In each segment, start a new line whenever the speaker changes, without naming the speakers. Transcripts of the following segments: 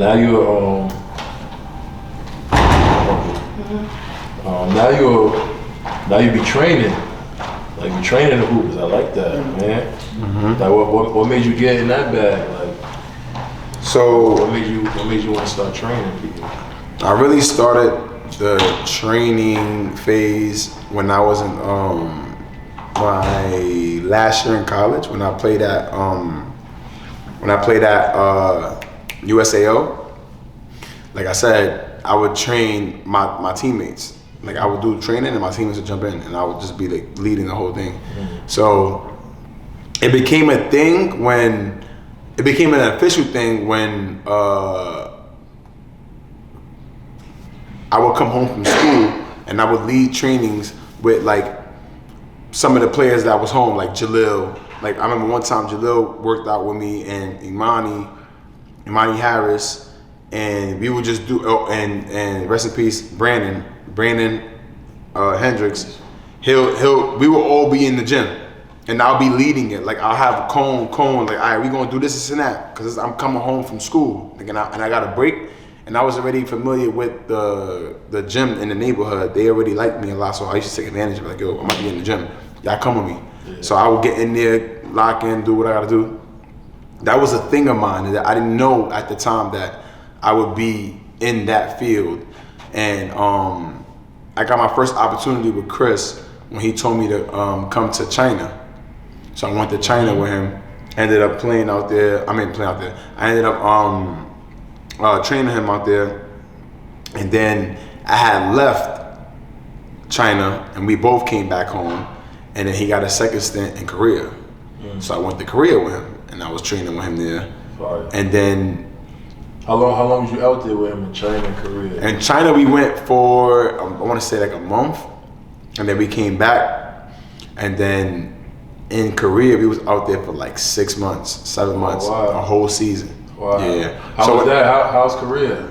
now you're now you be training. Like you training the hoopers. I like that, man. Mm-hmm. Like what made you get in that bag? Like,
so
what made you want to start training people?
I really started the training phase when I was in my last year in college when I played at USAO. Like I said, I would train my teammates. Like I would do training and my teammates would jump in and I would just be like leading the whole thing. Mm-hmm. So it became a thing when, it became an official thing when I would come home from school and I would lead trainings with like some of the players that was home, like Jalil. Like I remember one time Jalil worked out with me and Imani Harris, and we would just do, and rest in peace, Brandon Hendricks. We will all be in the gym and I'll be leading it. Like I'll have a cone, like, all right, we gonna do this and that. Cause I'm coming home from school and I got a break. And I was already familiar with the gym in the neighborhood. They already liked me a lot, so I used to take advantage of it. Like, yo, I'm about to be in the gym. Y'all come with me. Yeah. So I would get in there, lock in, do what I gotta do. That was a thing of mine that I didn't know at the time that I would be in that field. And I got my first opportunity with Chris when he told me to come to China. So I went to China with him. Ended up playing out there. I ended up training him out there, and then I had left China and we both came back home, and then he got a second stint in Korea. So I went to Korea with him and I was training with him there.
Right.
And then
how long was you out there with him in China and Korea?
In China we went for I want to say like a month, and then we came back, and then in Korea we was out there for like 6 months, 7 months, a whole season.
Wow.
Yeah.
How was that? How's Korea?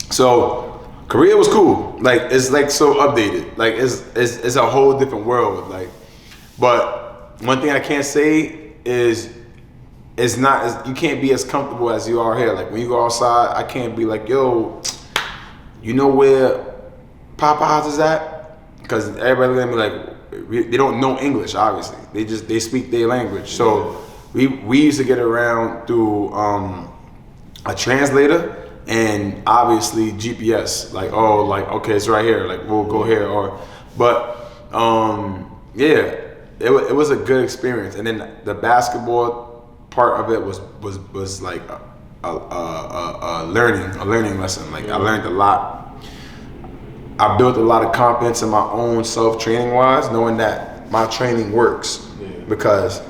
So Korea was cool. Like it's like so updated. Like it's a whole different world. Like, but one thing I can't say is it's not as, you can't be as comfortable as you are here. Like when you go outside, I can't be like, yo, you know where Popeyes is at? Because everybody gonna be like, they don't know English. Obviously, they speak their language. So we used to get around through a translator and obviously GPS, like, oh, like, okay, it's right here, like we'll go here, yeah, it was a good experience. And then the basketball part of it was like a learning lesson. Like I learned a lot. I built a lot of confidence in my own self training wise, knowing that my training works because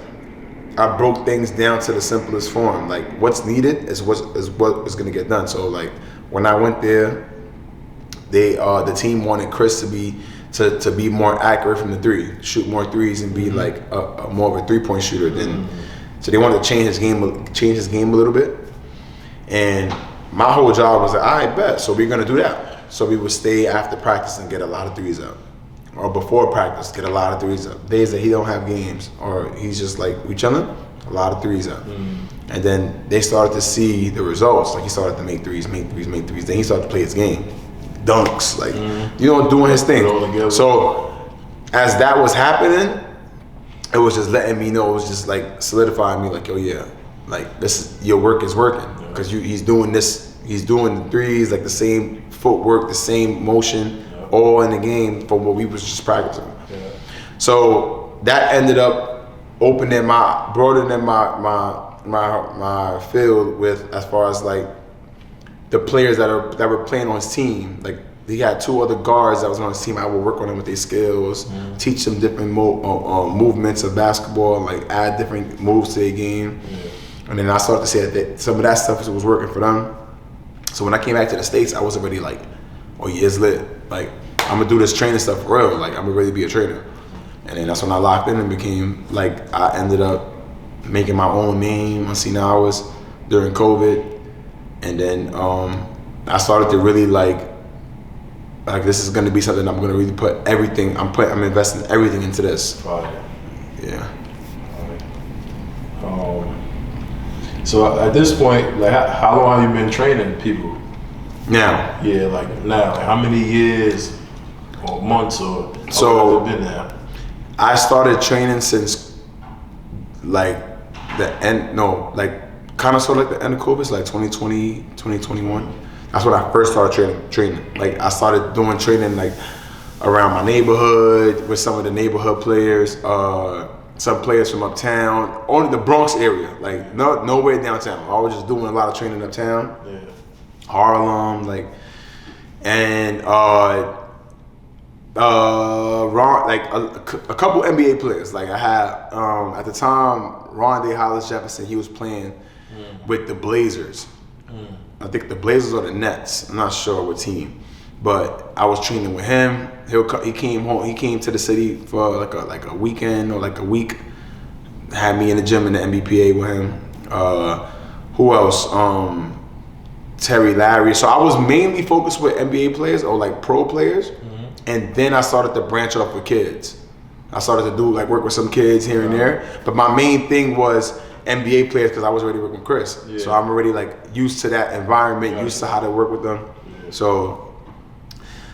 I broke things down to the simplest form. Like what's needed is what is gonna get done. So like when I went there, the team wanted Chris to be more accurate from the three, shoot more threes, and be like a more of a 3-point shooter than. So they wanted to change his game a little bit. And my whole job was like, all right, bet. So we're gonna do that. So we would stay after practice and get a lot of threes up. Or before practice, get a lot of threes up. Days that he don't have games, or he's just like, we chilling, a lot of threes up. And then they started to see the results. Like he started to make threes. Then he started to play his game, dunks, like doing his thing. So as that was happening, it was just letting me know. It was just like solidifying me, like, oh yeah, like this is, your work is working because he's doing this. He's doing the threes, like the same footwork, the same motion. All in the game from what we was just practicing. So that ended up broadening my field with as far as like the players that were playing on his team. Like he had 2 other guards that was on his team. I would work on them with their skills, teach them different movements of basketball, and like add different moves to their game. And then I started to see that some of that stuff was working for them. So when I came back to the States, I was already like, oh yeah, it's lit. Like, I'm gonna do this training stuff for real. Like, I'm gonna really be a trainer. And then that's when I locked in and became, like, I ended up making my own name on Senior Hours during COVID. And then I started to really like this is gonna be something I'm gonna really put everything, I'm investing everything into this.
Right.
Yeah.
So at this point, like, how long have you been training people?
Now.
Yeah, like now. Like, how many years or months or how long has it been now?
I started training since like the end, no, like kind of sort of like the end of COVID, like 2020, 2021. That's when I first started training. Like I started doing training like around my neighborhood with some of the neighborhood players, some players from uptown, only the Bronx area, like nowhere downtown. I was just doing a lot of training uptown, Harlem, like, and like a couple NBA players. Like I had at the time, Rondé Hollis Jefferson. He was playing with the Blazers. I think the Blazers or the Nets. I'm not sure what team, but I was training with him. He came home. He came to the city for like a weekend or like a week. Had me in the gym in the NBPA with him. Who else? Terry Larry. So I was mainly focused with NBA players or like pro players. And then I started to branch off with kids. I started to do like work with some kids here and there. But my main thing was NBA players because I was already working with Chris. Yeah. So I'm already like used to that environment, used to how to work with them. Yeah. So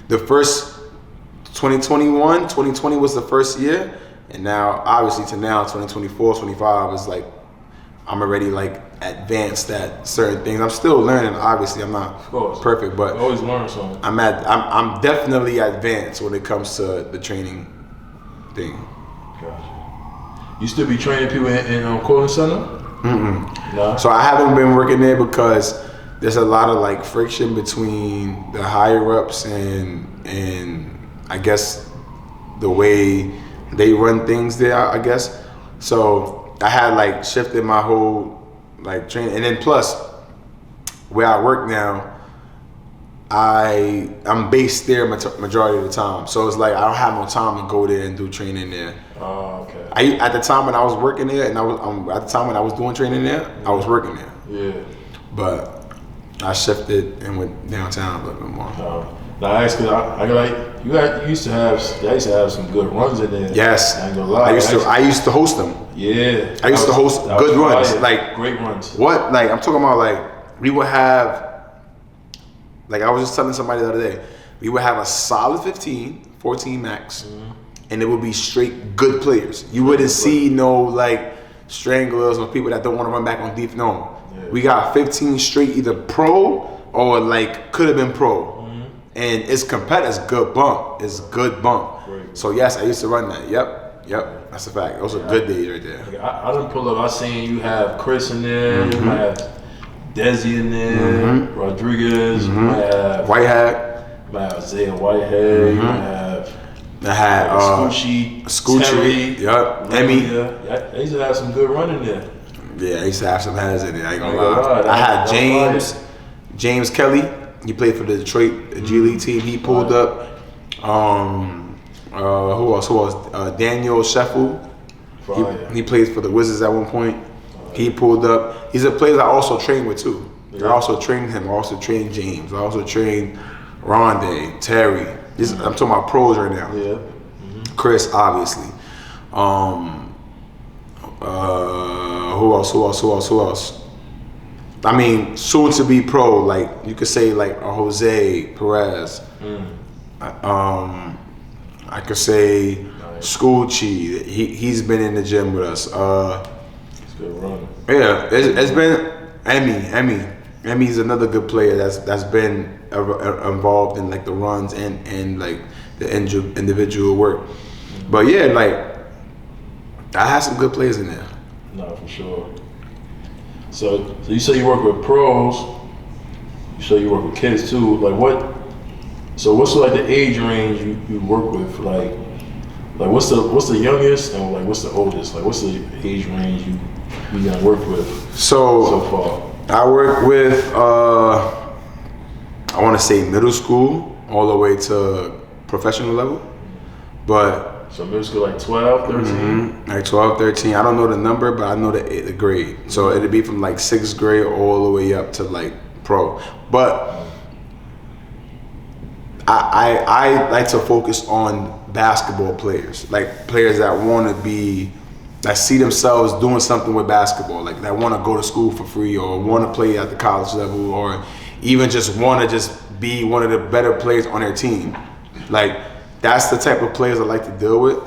the first 2020 was the first year. And now obviously to now 2024, 25 is like I'm already like advanced at certain things. I'm still learning. Obviously, I'm not perfect, but
you always learn something.
I'm definitely advanced when it comes to the training thing.
Gotcha. You still be training people in Colton Center?
No. So I haven't been working there because there's a lot of like friction between the higher ups and I guess the way they run things there. I guess so. I had like shifted my whole like training, and then plus where I work now, I'm based there majority of the time. So it's like I don't have no time to go there and do training there.
Oh, okay.
At the time when I was working there, and at the time when I was doing training there, I was working there.
Yeah.
But I shifted and went downtown a little bit more.
Now I asked, cause I like you used to have some good runs in there.
Yes.
I ain't gonna lie.
I used to host them.
Yeah.
I used to host good runs. Like
great runs.
What? Like I'm talking about like we would have, like I was just telling somebody the other day, we would have a solid 15, 14 max, and it would be straight good players. You wouldn't see no like stranglers or people that don't want to run back on deep. No. Yeah. We got 15 straight either pro or like could have been pro. And it's competitive. It's good bump. It's good bump. Great. So yes, I used to run that. Yep. That's a fact. Those are good days right there.
I done pull up. I seen you have Chris in there. You have Desi in there. Rodriguez. You have
Whitehead.
You have Isaiah Whitehead. You have.
I had
Scoochie.
Terry. Yep. Emmy.
I used to have some good running there.
Yeah, I used to have some heads in there. I ain't gonna lie. I had James Kelly. He played for the Detroit G League team. He pulled up. Who else? Daniel Sheffield. He played for the Wizards at one point. He pulled up. He's a player I also trained with too. I also trained him. I also trained James. I also trained Rondé, Terry. I'm talking about pros right now.
Yeah.
Chris, obviously. Who else? I mean, soon to be pro, like you could say like a Jose Perez. I could say Scoochie. He's been in the gym with us.
He's good running.
Yeah, it's been Emmy. Emmy's another good player that's been involved in like the runs and like the individual work. But yeah, like I had some good players in there.
No, for sure. So you say you work with pros. You say you work with kids too. Like what? So what's like the age range you work with? Like what's the youngest and like what's the oldest? Like what's the age range you gonna work with so far?
I work with I want to say middle school all the way to professional level, but.
So middle school like 12, 13?
Like 12, 13. I don't know the number, but I know the grade. So it'd be from like 6th grade all the way up to like pro. But I like to focus on basketball players. Like players that want to be that see themselves doing something with basketball, like that want to go to school for free or want to play at the college level or even just want to just be one of the better players on their team. Like, that's the type of players I like to deal with.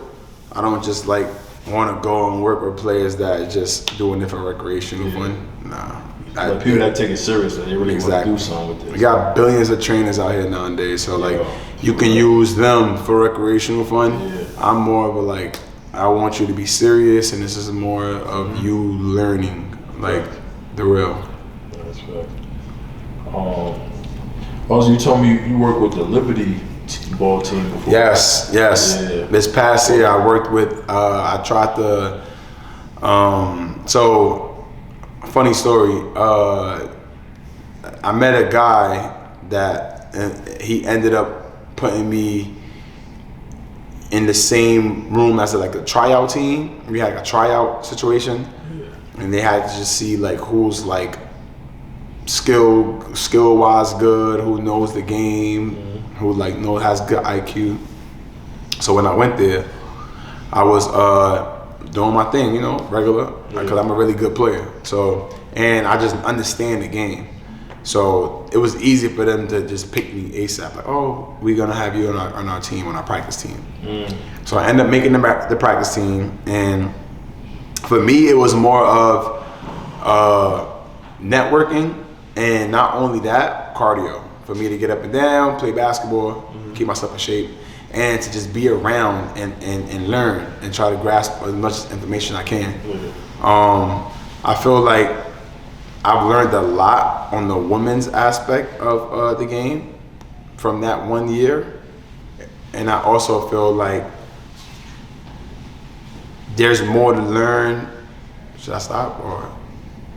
I don't just like want to go and work with players that just doing it for recreational fun. Nah.
Like people that take it serious, that they really want to do something with this.
We got billions of trainers out here nowadays, so like you can use them for recreational fun. Yeah. I'm more of a like, I want you to be serious, and this is more of you learning, like the real.
That's right. Also, you told me you work with the Liberty ball team before.
Yes. Yeah. This past year, I worked with. I tried to. So, funny story. I met a guy that he ended up putting me in the same room as like a tryout team. We had like a tryout situation, and they had to just see like who's like skill wise good, who knows the game, who like has good IQ. So when I went there, I was doing my thing, you know, regular, because I'm a really good player. So, and I just understand the game. So it was easy for them to just pick me ASAP. Like, oh, we're gonna have you on our team, on our practice team. So I ended up making the practice team, and for me, it was more of networking, and not only that, cardio. For me to get up and down, play basketball, keep myself in shape, and to just be around and learn and try to grasp as much information I can. I feel like I've learned a lot on the women's aspect of the game from that 1 year. And I also feel like there's more to learn. Should I stop or?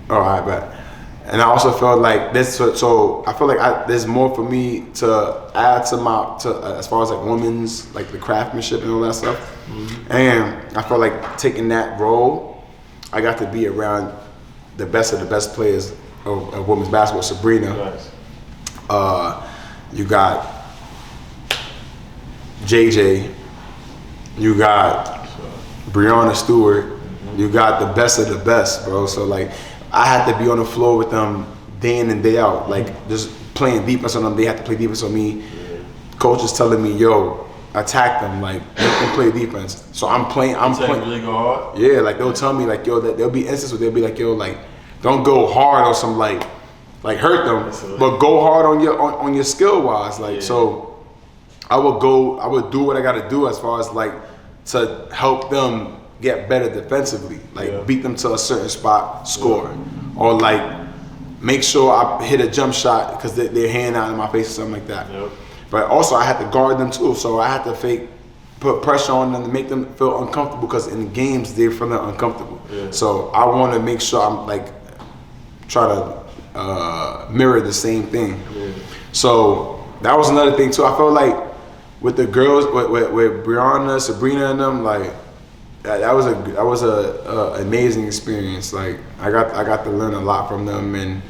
All right, bet. And I also feel like this, so I feel like there's more for me to add to as far as like women's, like the craftsmanship and all that stuff. And I feel like taking that role, I got to be around the best of the best players of women's basketball. Sabrina, you got JJ, you got Breonna Stewart, you got the best of the best, bro. So like, I had to be on the floor with them day in and day out, like just playing defense on them. They had to play defense on me. Coach is telling me, yo, attack them, like they can play defense. So I'm playing.
Really go hard.
Yeah, like they'll tell me like, yo, that there'll be instances where they'll be like, yo, like don't go hard on some like hurt them, but go hard on your skill wise. Like so, I would do what I got to do as far as like to help them get better defensively, like beat them to a certain spot, score, or like make sure I hit a jump shot because they're hand out in my face or something like that. But also I had to guard them too, so I had to put pressure on them to make them feel uncomfortable because in games they're feeling uncomfortable. So I want to make sure I'm like try to mirror the same thing. So that was another thing too. I felt like with the girls, with Breonna, Sabrina, and them, like. That was a amazing experience. Like I got to learn a lot from them, and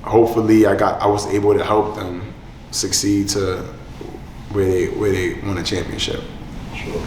hopefully I was able to help them succeed to where they won a championship.
Sure.